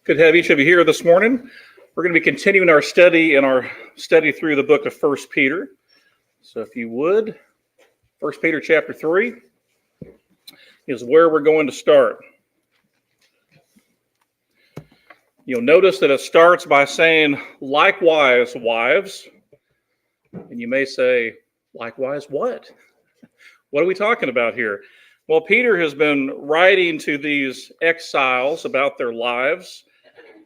Good to have each of you here this morning. We're going to be continuing our study through the book of 1 Peter. So if you would, 1 Peter chapter 3 is where we're going to start. You'll notice that it starts by saying, likewise, wives. And you may say, likewise what? What are we talking about here? Well, Peter has been writing to these exiles about their lives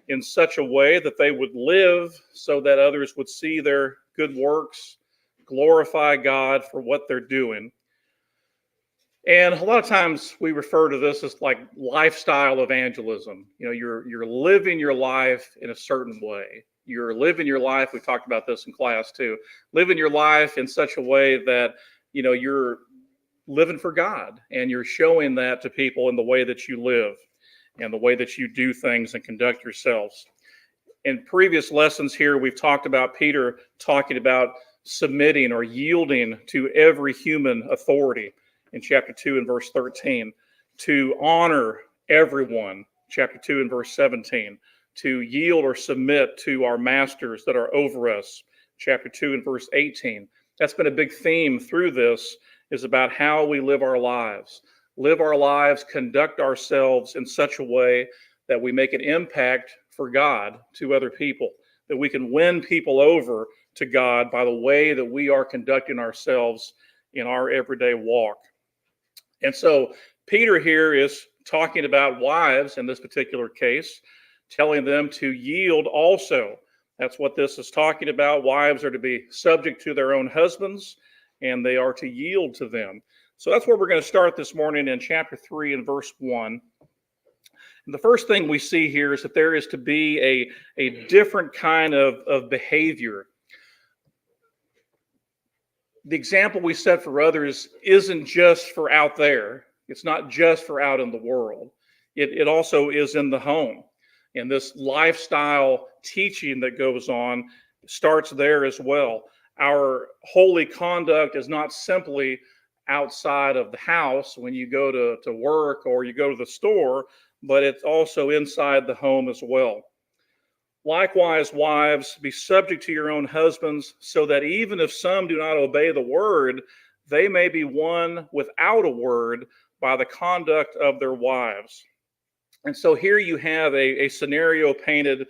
in such a way that they would live so that others would see their good works, glorify God for what they're doing. And a lot of times we refer to this as like lifestyle evangelism. You know, you're living your life in a certain way. You're living your life, we talked about this in class too, living your life in such a way that, you know, you're living for God and you're showing that to people in the way that you live and the way that you do things and conduct yourselves. In previous lessons here, we've talked about Peter talking about submitting or yielding to every human authority in chapter 2 and verse 13, to honor everyone, chapter 2 and verse 17, to yield or submit to our masters that are over us, chapter 2 and verse 18. That's been a big theme through this, is about how we live our lives, conduct ourselves in such a way that we make an impact for God to other people, that we can win people over to God by the way that we are conducting ourselves in our everyday walk. And so Peter here is talking about wives in this particular case, telling them to yield also. That's what this is talking about. Wives are to be subject to their own husbands, and they are to yield to them. So that's where we're going to start this morning in chapter 3 and verse 1. And the first thing we see here is that there is to be a different kind of behavior. The example we set for others isn't just for out there. It's not just for out in the world. It also is in the home. And this lifestyle teaching that goes on starts there as well. Our holy conduct is not simply outside of the house when you go to work or you go to the store, but it's also inside the home as well. Likewise, wives, be subject to your own husbands, so that even if some do not obey the word, they may be won without a word by the conduct of their wives. And so here you have a scenario painted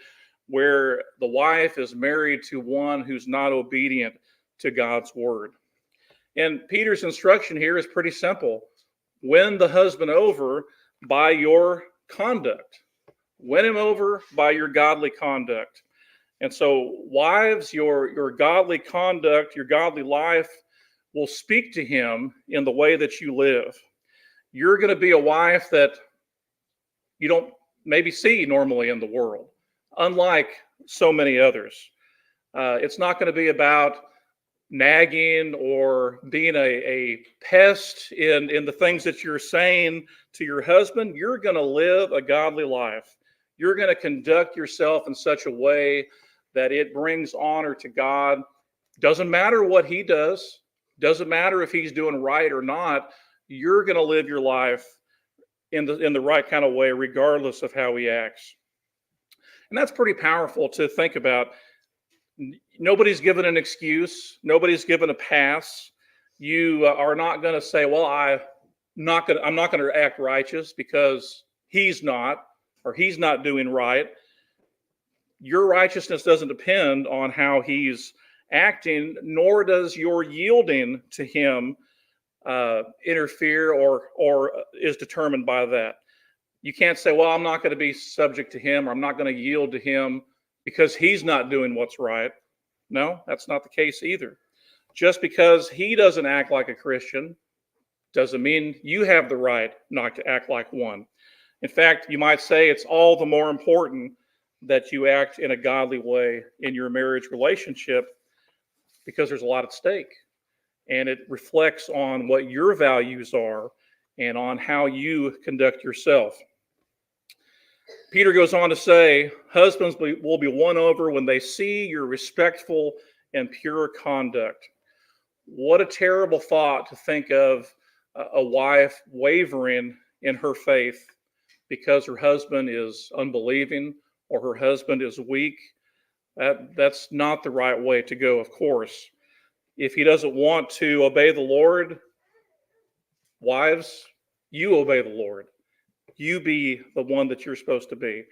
where the wife is married to one who's not obedient to God's word. And Peter's instruction here is pretty simple. Win the husband over by your conduct. Win him over by your godly conduct. And so, wives, your godly conduct, your godly life will speak to him in the way that you live. You're going to be a wife that you don't maybe see normally in the world, unlike so many others. It's not going to be about nagging or being a pest in the things that you're saying to your husband. You're going to live a godly life. You're going to conduct yourself in such a way that it brings honor to God. Doesn't matter what he does. Doesn't matter if he's doing right or not. You're going to live your life in the right kind of way, regardless of how he acts. And that's pretty powerful to think about. Nobody's given an excuse. Nobody's given a pass. You are not going to say, well, I'm not going to act righteous because he's not, or he's not doing right. Your righteousness doesn't depend on how he's acting, nor does your yielding to him interfere or is determined by that. You can't say, well, I'm not going to be subject to him, or I'm not going to yield to him because he's not doing what's right. No, that's not the case either. Just because he doesn't act like a Christian doesn't mean you have the right not to act like one. In fact, you might say it's all the more important that you act in a godly way in your marriage relationship because there's a lot at stake. And it reflects on what your values are and on how you conduct yourself. Peter goes on to say, husbands will be won over when they see your respectful and pure conduct. What a terrible thought to think of a wife wavering in her faith because her husband is unbelieving or her husband is weak, that's not the right way to go, of course. If he doesn't want to obey the Lord, wives, you obey the Lord. You be the one that you're supposed to be.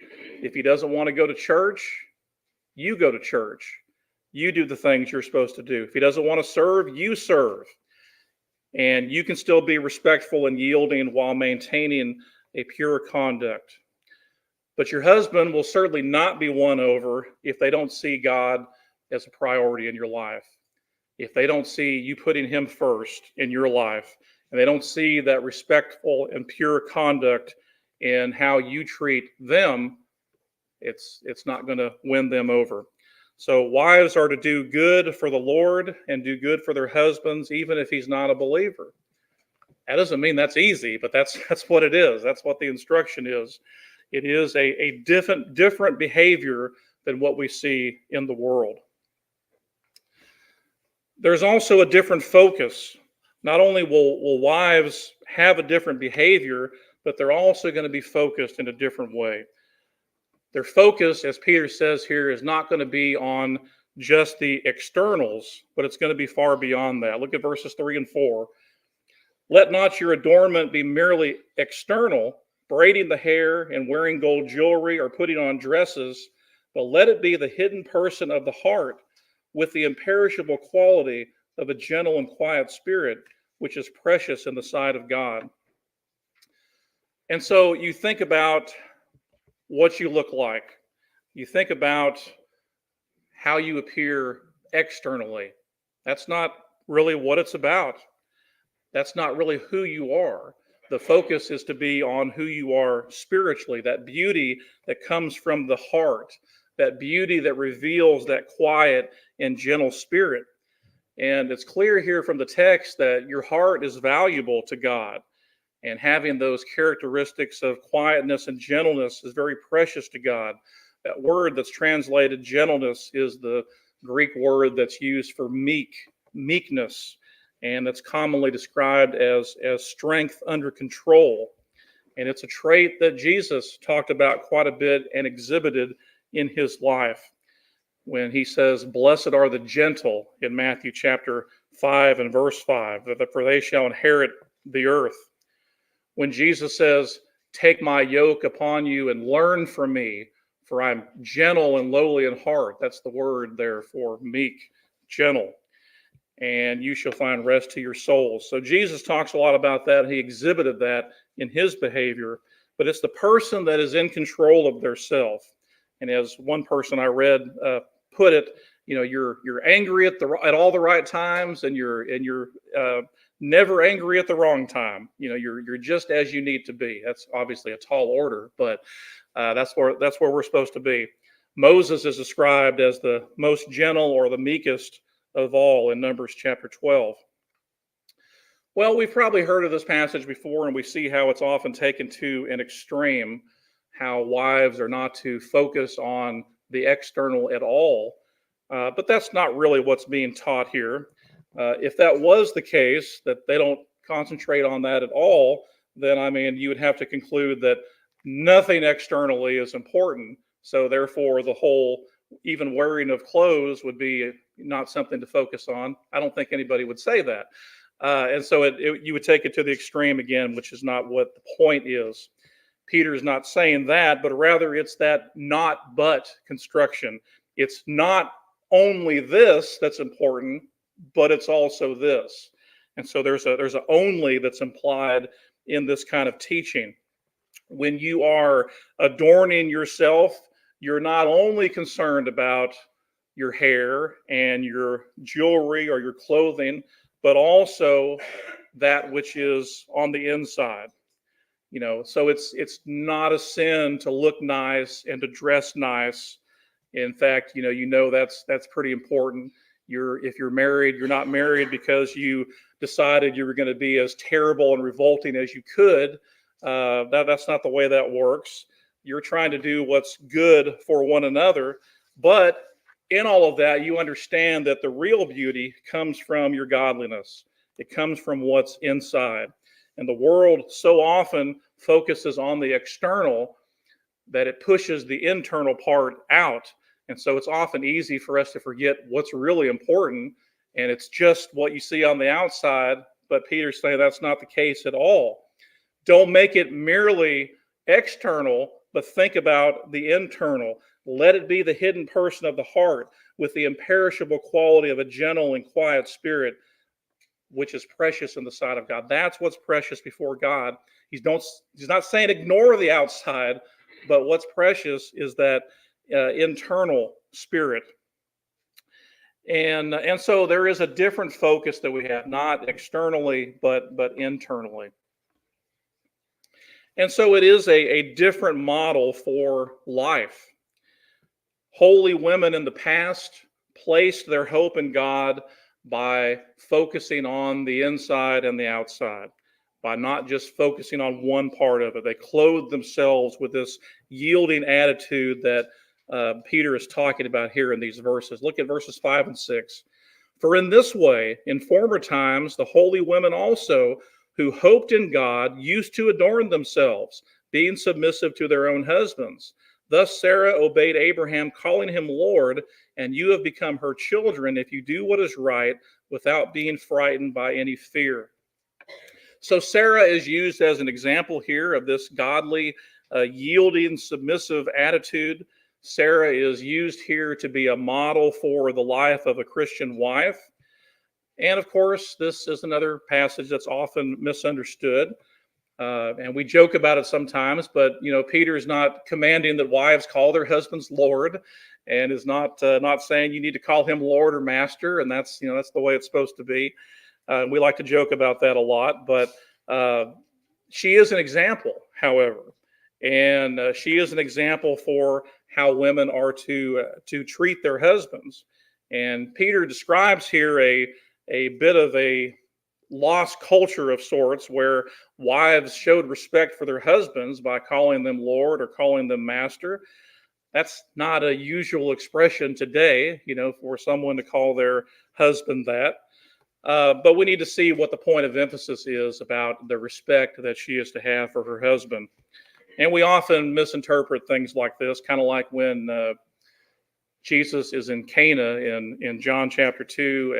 If he doesn't want to go to church, you go to church. You do the things you're supposed to do. If he doesn't want to serve, you serve. And you can still be respectful and yielding while maintaining a pure conduct. But your husband will certainly not be won over if they don't see God as a priority in your life. If they don't see you putting him first in your life, and they don't see that respectful and pure conduct in how you treat them, it's not going to win them over. So wives are to do good for the Lord and do good for their husbands, even if he's not a believer. That doesn't mean that's easy, but that's what it is. That's what the instruction is. It is a different behavior than what we see in the world. There's also a different focus. Not only will wives have a different behavior, but they're also going to be focused in a different way. Their focus, as Peter says here, is not going to be on just the externals, but it's going to be far beyond that. Look at verses 3 and 4. Let not your adornment be merely external, braiding the hair and wearing gold jewelry or putting on dresses, but let it be the hidden person of the heart with the imperishable quality of a gentle and quiet spirit, which is precious in the sight of God. And so you think about what you look like. You think about how you appear externally. That's not really what it's about. That's not really who you are. The focus is to be on who you are spiritually, that beauty that comes from the heart, that beauty that reveals that quiet and gentle spirit. And it's clear here from the text that your heart is valuable to God. And having those characteristics of quietness and gentleness is very precious to God. That word that's translated gentleness is the Greek word that's used for meekness. And that's commonly described as strength under control. And it's a trait that Jesus talked about quite a bit and exhibited in his life when he says, "Blessed are the gentle," in Matthew chapter 5 and verse 5, for they shall inherit the earth. When Jesus says, "Take my yoke upon you and learn from me, for I'm gentle and lowly in heart," that's the word there for meek, gentle. "And you shall find rest to your souls." So Jesus talks a lot about that. He exhibited that in his behavior, but it's the person that is in control of their self. And as one person I read put it, you're angry at all the right times, and you're never angry at the wrong time. You're just as you need to be. That's obviously a tall order, but that's where we're supposed to be. Moses is described as the most gentle or the meekest of all in Numbers chapter 12. Well, we've probably heard of this passage before, and we see how it's often taken to an extreme, how wives are not to focus on the external at all. But that's not really what's being taught here. If that was the case, that they don't concentrate on that at all, then, you would have to conclude that nothing externally is important. So therefore, the whole even wearing of clothes would be not something to focus on. I don't think anybody would say that. And so you would take it to the extreme again, which is not what the point is. Peter is not saying that, but rather it's that not but construction. It's not only this that's important, but it's also this. And so there's a only that's implied in this kind of teaching. When you are adorning yourself, you're not only concerned about your hair and your jewelry or your clothing, but also that which is on the inside. So it's not a sin to look nice and to dress nice. In fact, that's pretty important. If you're married, you're not married because you decided you were going to be as terrible and revolting as you could. That's not the way that works. You're trying to do what's good for one another. But in all of that, you understand that the real beauty comes from your godliness. It comes from what's inside. And the world so often focuses on the external, that it pushes the internal part out. And so it's often easy for us to forget what's really important, and it's just what you see on the outside. But Peter's saying that's not the case at all. Don't make it merely external, but think about the internal. Let it be the hidden person of the heart with the imperishable quality of a gentle and quiet spirit, which is precious in the sight of God. That's what's precious before God. He's not saying ignore the outside, but what's precious is that internal spirit. And so there is a different focus that we have, not externally, but internally. And so it is a different model for life. Holy women in the past placed their hope in God by focusing on the inside and the outside, by not just focusing on one part of it. They clothed themselves with this yielding attitude that Peter is talking about here in these verses. Look at verses 5 and 6. For in this way, in former times, the holy women also, who hoped in God, used to adorn themselves, being submissive to their own husbands. Thus Sarah obeyed Abraham, calling him Lord, and you have become her children if you do what is right without being frightened by any fear. So Sarah is used as an example here of this godly, yielding, submissive attitude. Sarah is used here to be a model for the life of a Christian wife. And of course, this is another passage that's often misunderstood. And we joke about it sometimes, but Peter is not commanding that wives call their husbands Lord, and is not saying you need to call him Lord or Master, and that's the way it's supposed to be. We like to joke about that a lot, but she is an example, however, and she is an example for how women are to treat their husbands. And Peter describes here a bit of a lost culture of sorts where wives showed respect for their husbands by calling them Lord or calling them Master. That's not a usual expression today, for someone to call their husband that. But we need to see what the point of emphasis is about the respect that she is to have for her husband. And we often misinterpret things like this, kind of like when Jesus is in Cana in John chapter 2,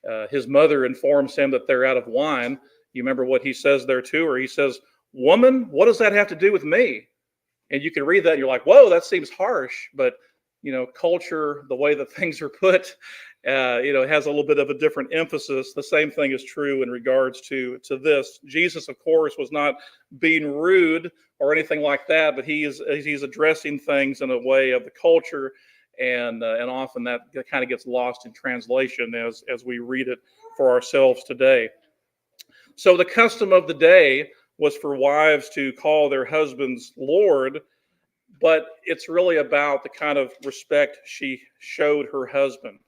and his mother informs him that they're out of wine. You remember what he says there to her? He says, "Woman, what does that have to do with me?" And you can read that and you're like, whoa, that seems harsh. But, culture, the way that things are put, has a little bit of a different emphasis. The same thing is true in regards to this. Jesus, of course, was not being rude or anything like that, but he's addressing things in a way of the culture. And often that kind of gets lost in translation as we read it for ourselves today. So the custom of the day was for wives to call their husbands Lord, but it's really about the kind of respect she showed her husband.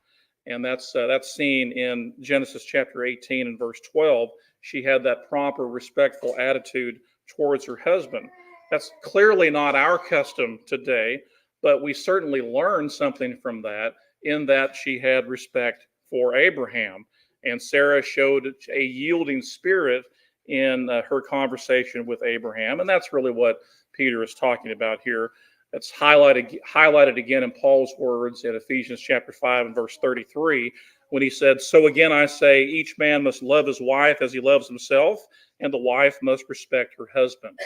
And that's seen in Genesis chapter 18 and verse 12. She had that proper, respectful attitude towards her husband. That's clearly not our custom today, but we certainly learn something from that, in that she had respect for Abraham. And Sarah showed a yielding spirit in her conversation with Abraham. And that's really what Peter is talking about here. That's highlighted again in Paul's words in Ephesians chapter 5 and verse 33, when he said, "So again I say, each man must love his wife as he loves himself, and the wife must respect her husband."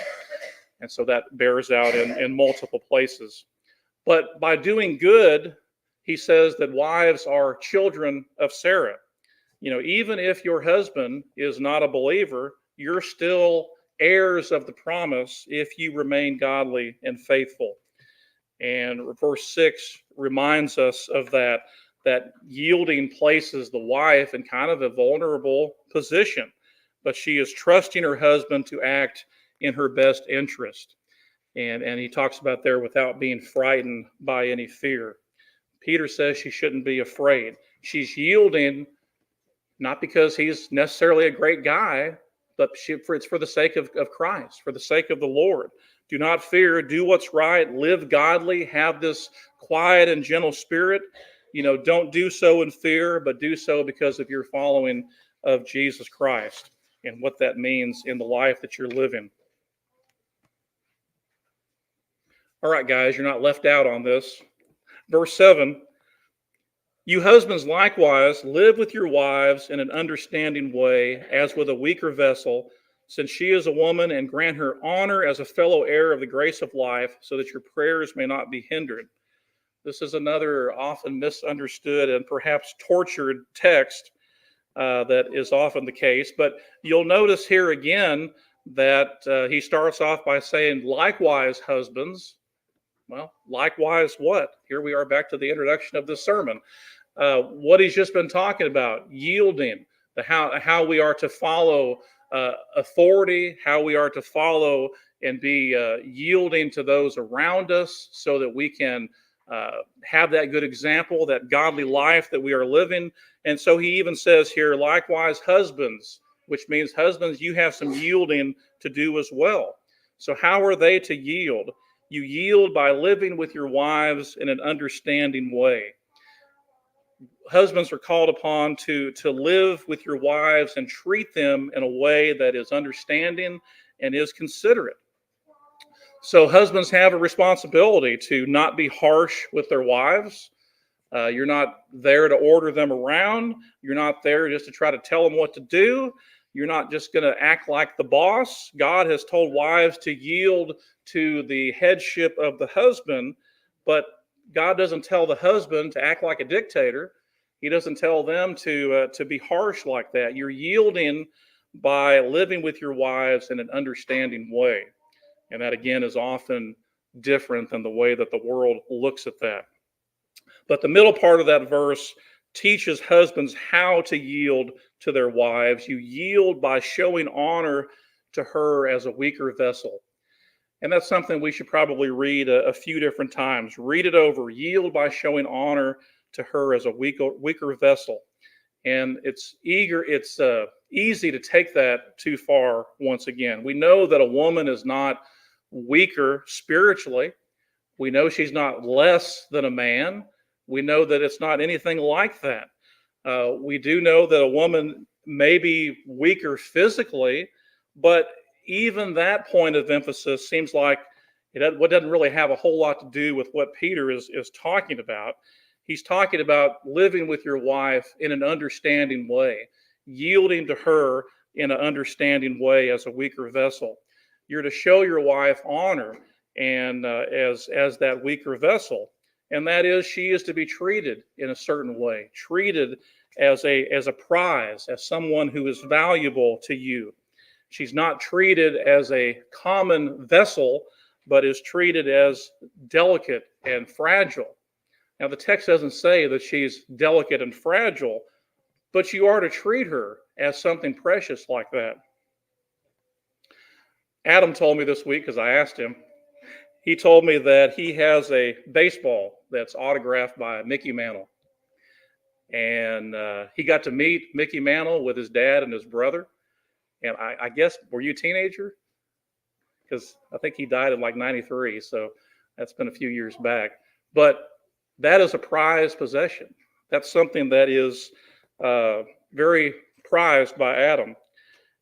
And so that bears out in multiple places. But by doing good, he says that wives are children of Sarah. Even if your husband is not a believer, you're still heirs of the promise if you remain godly and faithful. And verse 6 reminds us of that yielding places the wife in kind of a vulnerable position, but she is trusting her husband to act in her best interest. And he talks about there without being frightened by any fear. Peter says she shouldn't be afraid. She's yielding not because he's necessarily a great guy, but it's for the sake of Christ, for the sake of the Lord. Do not fear, do what's right, live godly, have this quiet and gentle spirit. Don't do so in fear, but do so because of your following of Jesus Christ and what that means in the life that you're living. All right, guys, you're not left out on this. Verse 7, you husbands likewise live with your wives in an understanding way, as with a weaker vessel, since she is a woman, and grant her honor as a fellow heir of the grace of life, so that your prayers may not be hindered. This is another often misunderstood and perhaps tortured text that is often the case. But you'll notice here again that he starts off by saying, likewise, husbands. Well, likewise, what? Here we are back to the introduction of this sermon. What he's just been talking about, yielding, how we are to follow authority, how we are to follow and be yielding to those around us so that we can have that good example, that godly life that we are living. And so he even says here, likewise, husbands, which means husbands, you have some yielding to do as well. So how are they to yield? You yield by living with your wives in an understanding way. Husbands are called upon to live with your wives and treat them in a way that is understanding and is considerate. So husbands have a responsibility to not be harsh with their wives. You're not there to order them around. You're not there just to try to tell them what to do. You're not just going to act like the boss. God has told wives to yield to the headship of the husband, but God doesn't tell the husband to act like a dictator. He doesn't tell them to be harsh like that. You're yielding by living with your wives in an understanding way. And that, again, is often different than the way that the world looks at that. But the middle part of that verse teaches husbands how to yield to their wives. You yield by showing honor to her as a weaker vessel. And that's something we should probably read a few different times. Read it over. Yield by showing honor to her as a weaker vessel. And it's easy to take that too far once again. We know that a woman is not weaker spiritually. We know she's not less than a man. We know that it's not anything like that. We do know that a woman may be weaker physically, but even that point of emphasis seems like it doesn't really have a whole lot to do with what Peter is talking about. He's talking about living with your wife in an understanding way, yielding to her in an understanding way as a weaker vessel. You're to show your wife honor and as that weaker vessel, and that is she is to be treated in a certain way, treated as a prize, as someone who is valuable to you. She's not treated as a common vessel, but is treated as delicate and fragile. Now, the text doesn't say that she's delicate and fragile, but you are to treat her as something precious like that. Adam told me this week, because I asked him, he told me that he has a baseball that's autographed by Mickey Mantle. And he got to meet Mickey Mantle with his dad and his brother. And I guess, were you a teenager? Because I think he died in like 93, so that's been a few years back. But that is a prized possession. That's something that is very prized by Adam.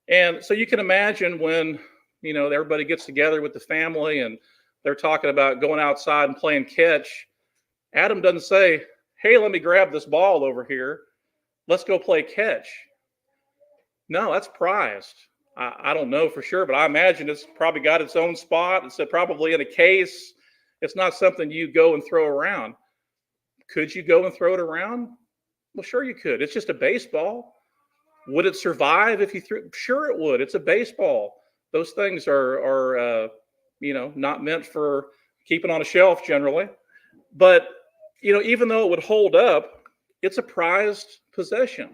And so you can imagine when, everybody gets together with the family and they're talking about going outside and playing catch. Adam doesn't say, hey, let me grab this ball over here. Let's go play catch. No, that's prized. I don't know for sure, but I imagine it's probably got its own spot. It's probably in a case. It's not something you go and throw around. Could you go and throw it around? Well, sure you could. It's just a baseball. Would it survive if you threw? Sure it would. It's a baseball. Those things are not meant for keeping on a shelf generally. But, even though it would hold up, it's a prized possession.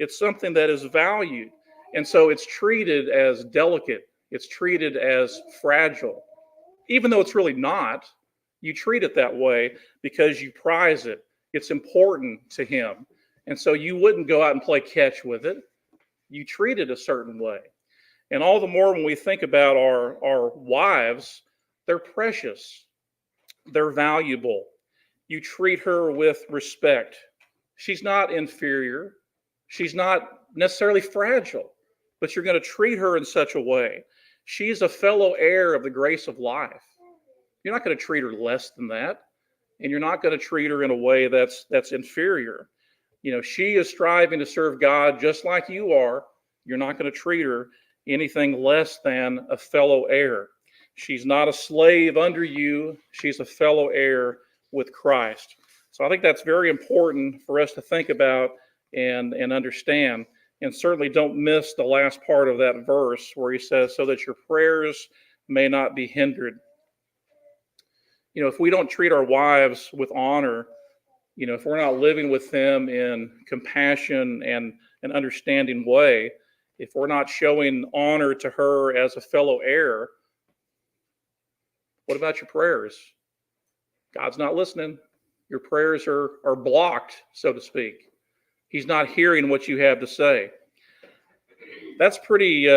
It's something that is valued. And so it's treated as delicate. It's treated as fragile. Even though it's really not, you treat it that way because you prize it. It's important to him. And so you wouldn't go out and play catch with it. You treat it a certain way. And all the more when we think about our wives, they're precious. They're valuable. You treat her with respect. She's not inferior. She's not necessarily fragile, but you're going to treat her in such a way. She's a fellow heir of the grace of life. You're not going to treat her less than that. And you're not going to treat her in a way that's inferior. She is striving to serve God just like you are. You're not going to treat her anything less than a fellow heir. She's not a slave under you. She's a fellow heir with Christ. So I think that's very important for us to think about and understand. And certainly don't miss the last part of that verse where he says, so that your prayers may not be hindered. If we don't treat our wives with honor, if we're not living with them in compassion and an understanding way, if we're not showing honor to her as a fellow heir, what about your prayers? God's not listening. Your prayers are blocked, so to speak. He's not hearing what you have to say. That's pretty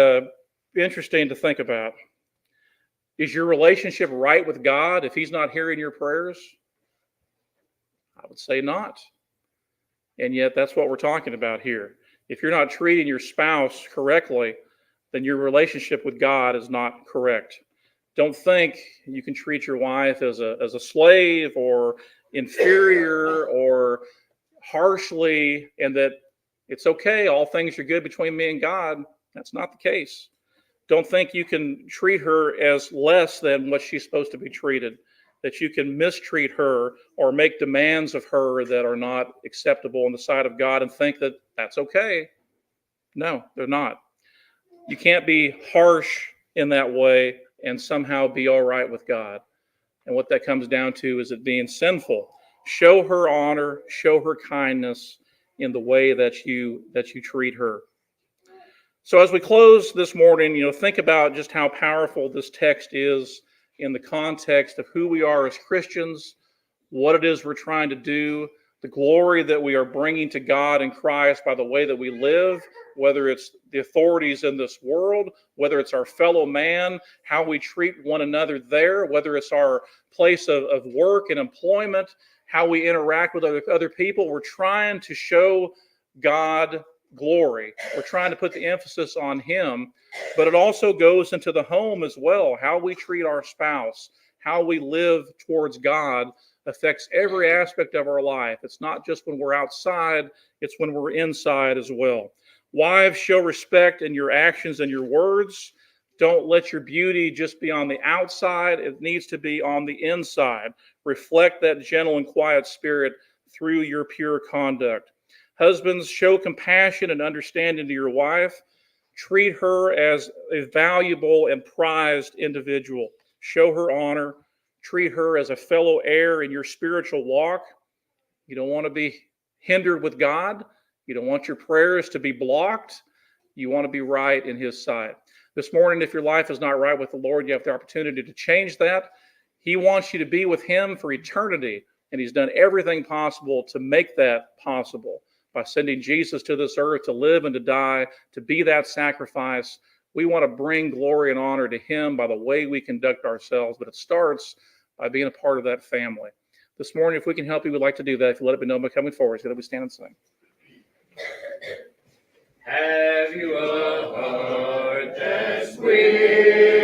interesting to think about. Is your relationship right with God if he's not hearing your prayers? I would say not. And yet that's what we're talking about here. If you're not treating your spouse correctly, then your relationship with God is not correct. Don't think you can treat your wife as a slave or inferior or harshly, and that it's okay, all things are good between me and God. That's not the case. Don't think you can treat her as less than what she's supposed to be treated, that you can mistreat her or make demands of her that are not acceptable in the sight of God and think that that's okay. No, they're not. You can't be harsh in that way and somehow be all right with God. And what that comes down to is it being sinful. Show her honor, show her kindness in the way that you treat her. So as we close this morning, think about just how powerful this text is in the context of who we are as Christians, what it is we're trying to do, the glory that we are bringing to God in Christ by the way that we live, whether it's the authorities in this world, whether it's our fellow man, how we treat one another there, whether it's our place of work and employment, how we interact with other people. We're trying to show God glory. We're trying to put the emphasis on him, but it also goes into the home as well. How we treat our spouse, how we live towards God affects every aspect of our life. It's not just when we're outside, it's when we're inside as well. Wives, show respect in your actions and your words. Don't let your beauty just be on the outside. It needs to be on the inside. Reflect that gentle and quiet spirit through your pure conduct. Husbands, show compassion and understanding to your wife. Treat her as a valuable and prized individual. Show her honor. Treat her as a fellow heir in your spiritual walk. You don't want to be hindered with God. You don't want your prayers to be blocked. You want to be right in his sight. This morning, if your life is not right with the Lord, you have the opportunity to change that. He wants you to be with him for eternity, and he's done everything possible to make that possible by sending Jesus to this earth to live and to die, to be that sacrifice. We want to bring glory and honor to him by the way we conduct ourselves, but it starts by being a part of that family. This morning, if we can help you, we'd like to do that. If you let it be known by coming forward, so that we stand and sing. Have you a heart that's willing?